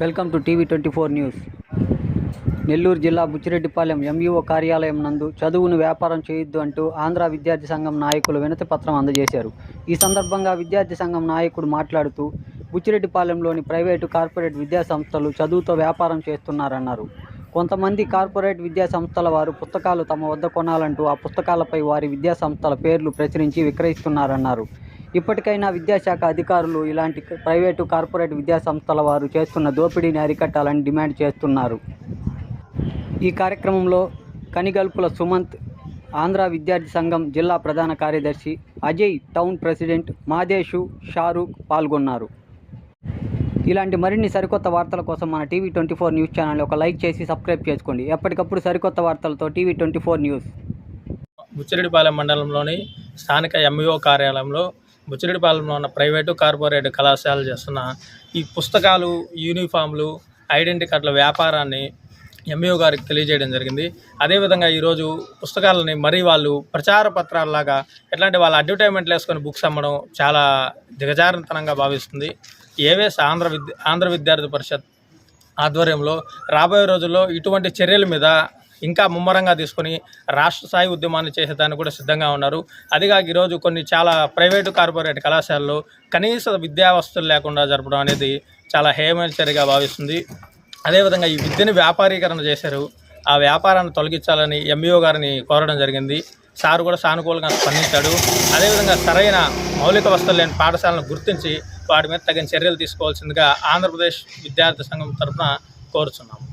Welcome to టీవీ24 news. Nellore జిల్లా Buchireddypalem MEO కార్యాలయం నందు చదువును వ్యాపారం చేయొద్దు అంటూ ఆంధ్ర విద్యార్థి సంఘం నాయకులు వినతి పత్రం అందజేశారు. ఈ సందర్భంగా విద్యార్థి సంఘం నాయకుడు మాట్లాడుతూ బుచ్చిరెడ్డిపాలెంలోని ప్రైవేటు కార్పొరేట్ విద్యా సంస్థలు చదువుతో వ్యాపారం చేస్తున్నారన్నారు. కొంతమంది కార్పొరేట్ విద్యా సంస్థల వారు పుస్తకాలు తమ వద్ద కొనాలంటూ ఆ పుస్తకాలపై వారి విద్యా సంస్థల పేర్లు ప్రచురించి విక్రయిస్తున్నారన్నారు. ఇప్పటికైనా విద్యాశాఖ అధికారులు ఇలాంటి ప్రైవేటు కార్పొరేట్ విద్యా సంస్థల వారు చేస్తున్న దోపిడీని అరికట్టాలని డిమాండ్ చేస్తున్నారు. ఈ కార్యక్రమంలో కనిగల్పుల సుమంత్, ఆంధ్ర విద్యార్థి సంఘం జిల్లా ప్రధాన కార్యదర్శి అజయ్, టౌన్ ప్రెసిడెంట్ మాదేశు, షారూక్ పాల్గొన్నారు. ఇలాంటి మరిన్ని సరికొత్త వార్తల కోసం మన టీవీ24 న్యూస్ ఛానల్ ఒక లైక్ చేసి సబ్స్క్రైబ్ చేసుకోండి. ఎప్పటికప్పుడు సరికొత్త వార్తలతో టీవీ24 న్యూస్. బుచ్చిరెడ్డిపాలెం మండలంలోని స్థానిక ఎంఈఓ కార్యాలయంలో బుచ్చిరెడ్డిపాలెంలో ఉన్న ప్రైవేటు కార్పొరేట్ కళాశాలలు చేస్తున్న ఈ పుస్తకాలు, యూనిఫామ్లు, ఐడెంటిటీ కార్డుల వ్యాపారాన్ని ఎంఈఓ గారికి తెలియజేయడం జరిగింది. అదేవిధంగా ఈరోజు పుస్తకాలని మరీ వాళ్ళు ప్రచార పత్రాలలాగా ఎట్లాంటి వాళ్ళ అడ్వర్టైజ్మెంట్లు వేసుకొని బుక్స్ అమ్మడం చాలా దిగజారితనంగా భావిస్తుంది. ఏవేస్ ఆంధ్ర విద్యార్థి పరిషత్ ఆధ్వర్యంలో రాబోయే రోజుల్లో ఇటువంటి చర్యల మీద ఇంకా ముమ్మరంగా తీసుకొని రాష్ట్ర స్థాయి ఉద్యమాన్ని చేసేదానికి కూడా సిద్ధంగా ఉన్నారు. అదిగాక ఈరోజు కొన్ని చాలా ప్రైవేటు కార్పొరేట్ కళాశాలలో కనీస విద్యా వసతులు లేకుండా జరపడం అనేది చాలా హేయమైన చర్యగా భావిస్తుంది. అదేవిధంగా ఈ విద్యను వ్యాపారీకరణ చేశారు. ఆ వ్యాపారాన్ని తొలగించాలని ఎంఈఓ గారిని కోరడం జరిగింది. సార్ కూడా సానుకూలంగా స్పందించాడు. అదేవిధంగా సరైన మౌలిక వసతులు లేని పాఠశాలను గుర్తించి వాటి మీద తగిన చర్యలు తీసుకోవాల్సిందిగా ఆంధ్రప్రదేశ్ విద్యార్థి సంఘం తరఫున కోరుచున్నాము.